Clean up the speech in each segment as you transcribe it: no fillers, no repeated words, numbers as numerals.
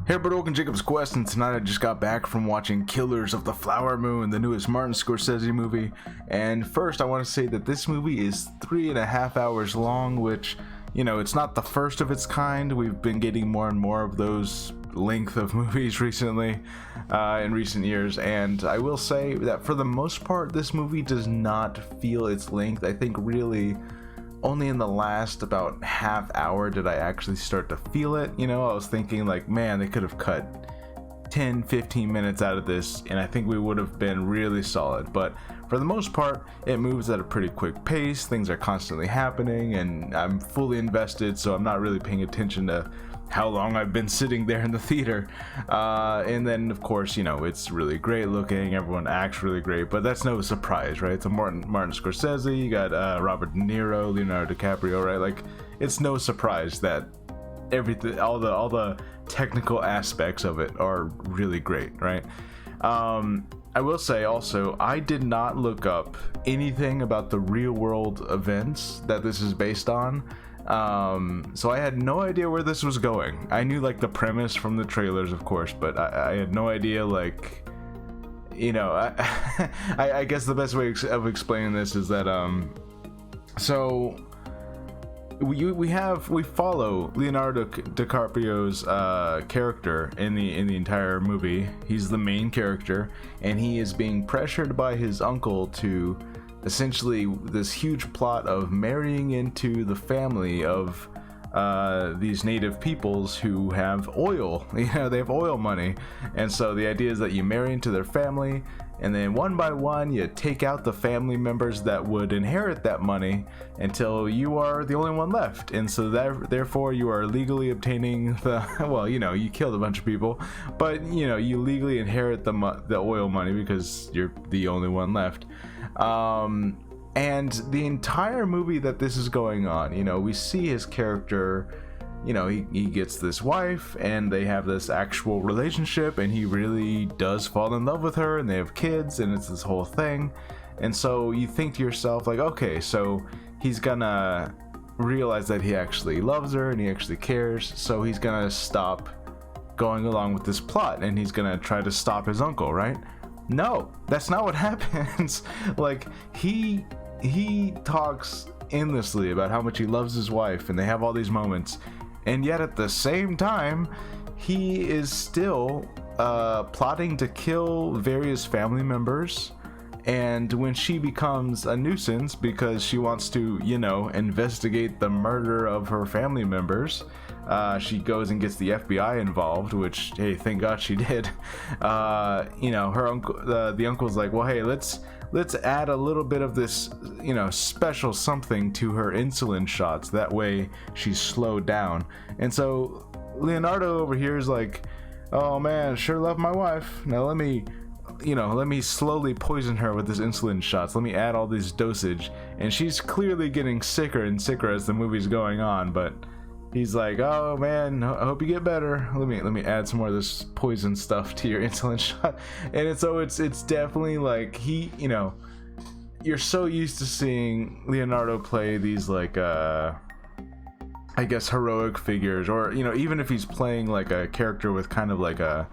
Hey everybody, welcome to Jacob's Quest, and tonight I just got back from watching Killers of the Flower Moon, the newest Martin Scorsese movie. And first I want to say that this movie is 3.5 hours long, which, you know, it's not the first of its kind. We've been getting more and more of those length of movies recently, in recent years, and I will say that for the most part this movie does not feel its length. I think really only in the last about half hour did I actually start to feel it. You know, I was thinking like, man, they could have cut 10-15 minutes out of this and I think we would have been really solid. But for the most part, it moves at a pretty quick pace. Things are constantly happening and I'm fully invested, so I'm not really paying attention to how long I've been sitting there in the theater. And then of course, you know, it's really great looking, everyone acts really great, but that's no surprise, right? It's a Martin Scorsese. You got Robert De Niro, Leonardo DiCaprio, right? Like, it's no surprise that everything, all the technical aspects of it are really great, right? I will say also, I did not look up anything about the real world events that this is based on. So I had no idea where this was going. I knew like the premise from the trailers, of course, but I had no idea, like, you know, I guess the best way of explaining this is that so we follow Leonardo DiCaprio's character in the entire movie. He's the main character, and he is being pressured by his uncle to essentially this huge plot of marrying into the family of these native peoples who have oil. You know, they have oil money, and so the idea is that you marry into their family, and then one by one you take out the family members that would inherit that money until you are the only one left. And so therefore you are legally obtaining the, well, you know, you killed a bunch of people, but you know, you legally inherit the oil money because you're the only one left. And the entire movie that this is going on, you know, we see his character, you know, he gets this wife and they have this actual relationship, and he really does fall in love with her, and they have kids, and it's this whole thing. And so you think to yourself like, okay, so he's gonna realize that he actually loves her and he actually cares, so he's gonna stop going along with this plot and he's gonna try to stop his uncle, right? No, that's not what happens. Like, he talks endlessly about how much he loves his wife, and they have all these moments, and yet at the same time he is still plotting to kill various family members. And when she becomes a nuisance because she wants to, you know, investigate the murder of her family members, she goes and gets the FBI involved, which, hey, thank God she did. You know, her uncle, the uncle's like, well, hey, let's add a little bit of this, you know, special something to her insulin shots. That way she's slowed down. And so Leonardo over here is like, oh man, sure love my wife. Now let me slowly poison her with this insulin shots. Let me add all this dosage. And she's clearly getting sicker and sicker as the movie's going on, but he's like, oh man, I hope you get better. Let me add some more of this poison stuff to your insulin shot. And it's definitely like, he, you know, you're so used to seeing Leonardo play these like I guess heroic figures, or, you know, even if he's playing like a character with kind of like a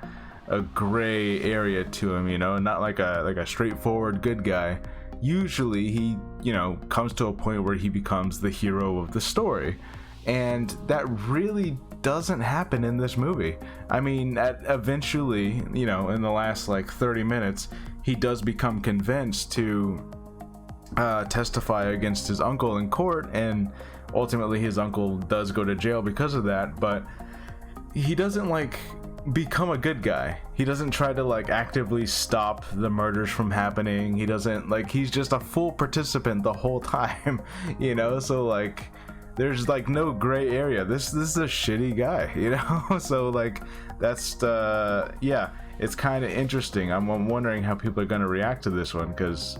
gray area to him, you know, not like a straightforward good guy. Usually he, you know, comes to a point where he becomes the hero of the story. And that really doesn't happen in this movie. I mean, eventually, you know, in the last like 30 minutes, he does become convinced to testify against his uncle in court, and ultimately his uncle does go to jail because of that. But he doesn't like become a good guy. He doesn't try to like actively stop the murders from happening. He doesn't, like, he's just a full participant the whole time, you know. So like, there's like no gray area. This is a shitty guy, you know. So like, that's yeah, it's kind of interesting. I'm wondering how people are going to react to this one, because,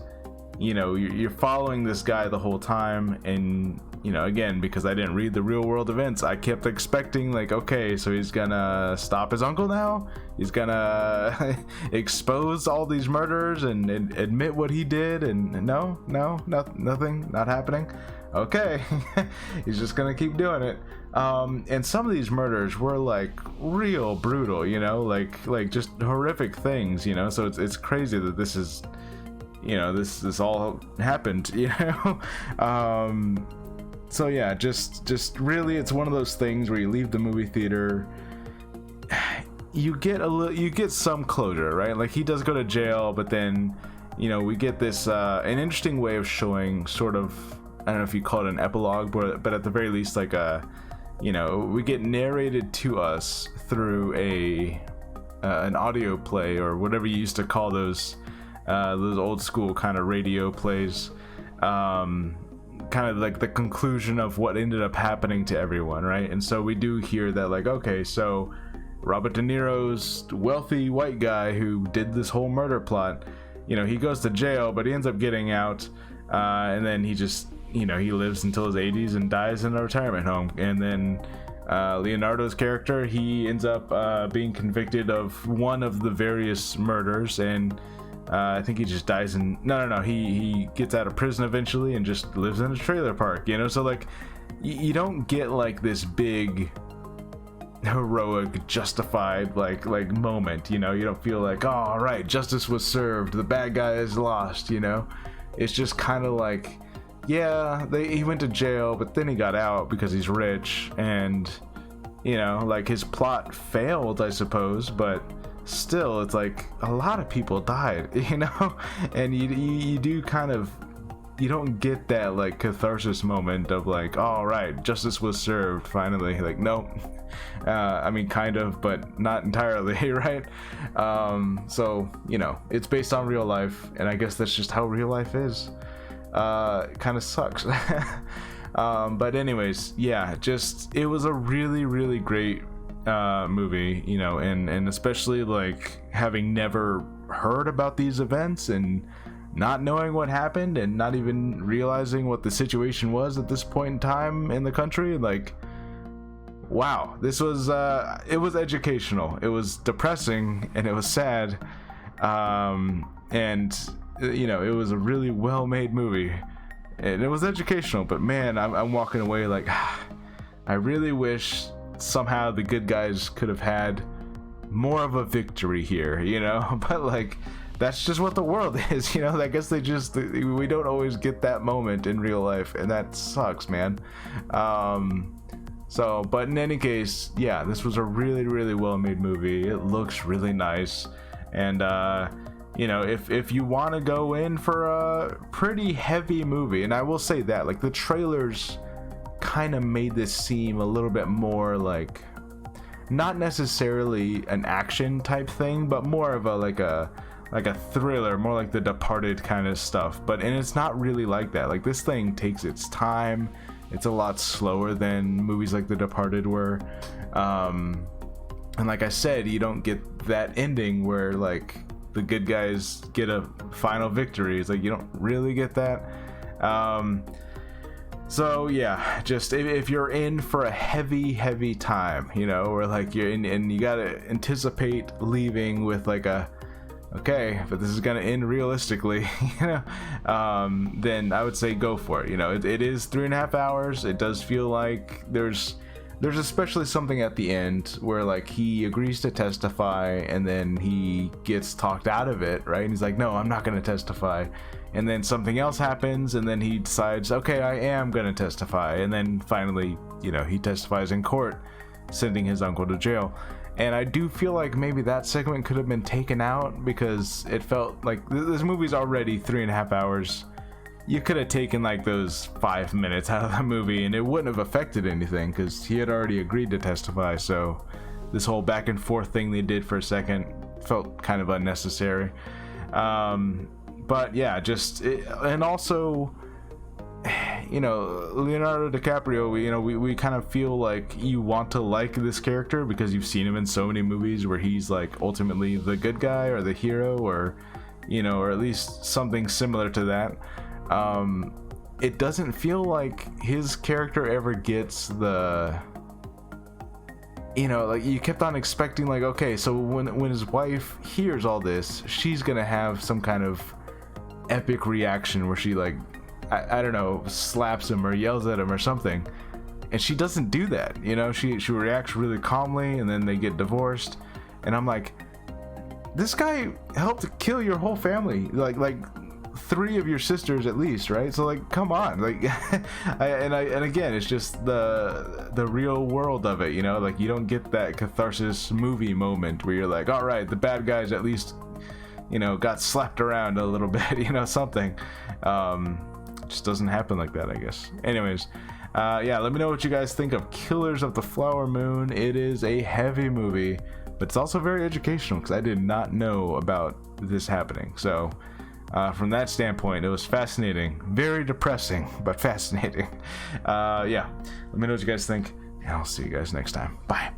you know, you're following this guy the whole time, and, you know, again, because I didn't read the real world events, I kept expecting like, okay, so he's gonna stop his uncle now, he's gonna expose all these murders and admit what he did, and nothing, not happening. okay, he's just gonna keep doing it. And some of these murders were like real brutal, you know, like just horrific things, you know. So it's crazy that this is, you know, this all happened, you know. So yeah, just really, it's one of those things where you leave the movie theater, you get some closure, right? Like, he does go to jail, but then, you know, we get this an interesting way of showing sort of, I don't know if you call it an epilogue, but at the very least, like a, you know, we get narrated to us through an audio play, or whatever you used to call those old school kind of radio plays, kind of like the conclusion of what ended up happening to everyone, right? And so we do hear that, like, okay, so Robert De Niro's wealthy white guy who did this whole murder plot, you know, he goes to jail, but he ends up getting out, and then he just, you know, he lives until his 80s and dies in a retirement home. And then Leonardo's character, he ends up being convicted of one of the various murders, and I think he just dies in he gets out of prison eventually and just lives in a trailer park, you know. So like, you don't get like this big heroic justified like moment, you know. You don't feel like, oh, all right, justice was served, the bad guy is lost, you know. It's just kind of like, yeah, he went to jail, but then he got out because he's rich, and, you know, like, his plot failed, I suppose, but still, it's like a lot of people died, you know. And you do kind of, you don't get that like catharsis moment of like, all right, justice was served finally. Like, nope. I mean, kind of, but not entirely, right? So, you know, it's based on real life, and I guess that's just how real life is. It kind of sucks. But anyways, yeah, just, it was a really, really great movie, you know, and especially like having never heard about these events and not knowing what happened and not even realizing what the situation was at this point in time in the country, like, wow, this was it was educational, it was depressing, and it was sad, and, you know, it was a really well-made movie, and it was educational. But man, I'm walking away like, I really wish somehow the good guys could have had more of a victory here, you know. But like, that's just what the world is, you know. I guess we don't always get that moment in real life, and that sucks, man. So, but in any case, yeah, this was a really, really well-made movie. It looks really nice, and you know, if you want to go in for a pretty heavy movie, and I will say that, like, the trailers kind of made this seem a little bit more like, not necessarily an action type thing, but more of a like a thriller, more like The Departed kind of stuff. And it's not really like that. Like, this thing takes its time. It's a lot slower than movies like The Departed were, and like I said, you don't get that ending where like the good guys get a final victory. It's like, you don't really get that. So yeah, just if you're in for a heavy time, you know, or like you're in, and you gotta anticipate leaving with like a, okay, but this is gonna end realistically, you know, then I would say go for it. You know, it is 3.5 hours. It does feel like there's especially something at the end where like he agrees to testify, and then he gets talked out of it, right? And he's like, no, I'm not gonna testify. And then something else happens, and then he decides, okay, I am gonna testify. And then finally, you know, he testifies in court, sending his uncle to jail. And I do feel like maybe that segment could have been taken out, because it felt like this movie's already 3.5 hours. You could have taken like those 5 minutes out of the movie and it wouldn't have affected anything, because he had already agreed to testify. So this whole back and forth thing they did for a second felt kind of unnecessary. But yeah, and also, you know, Leonardo DiCaprio, we kind of feel like you want to like this character because you've seen him in so many movies where he's like ultimately the good guy or the hero, or, you know, or at least something similar to that. It doesn't feel like his character ever gets the, you know, like, you kept on expecting like, okay, so when his wife hears all this, she's gonna have some kind of epic reaction where she like I don't know, slaps him or yells at him or something, and she doesn't do that. You know, she reacts really calmly, and then they get divorced, and I'm like, this guy helped kill your whole family, like 3 of your sisters at least, right? So like, come on, like, and again, it's just the real world of it, you know, like you don't get that catharsis movie moment where you're like, all right, the bad guys at least, you know, got slapped around a little bit, you know, something. Just doesn't happen like that, I guess. Anyways, yeah, let me know what you guys think of Killers of the Flower Moon. It is a heavy movie, but it's also very educational because I did not know about this happening. So from that standpoint, it was fascinating, very depressing, but fascinating. Yeah, let me know what you guys think, and I'll see you guys next time. Bye.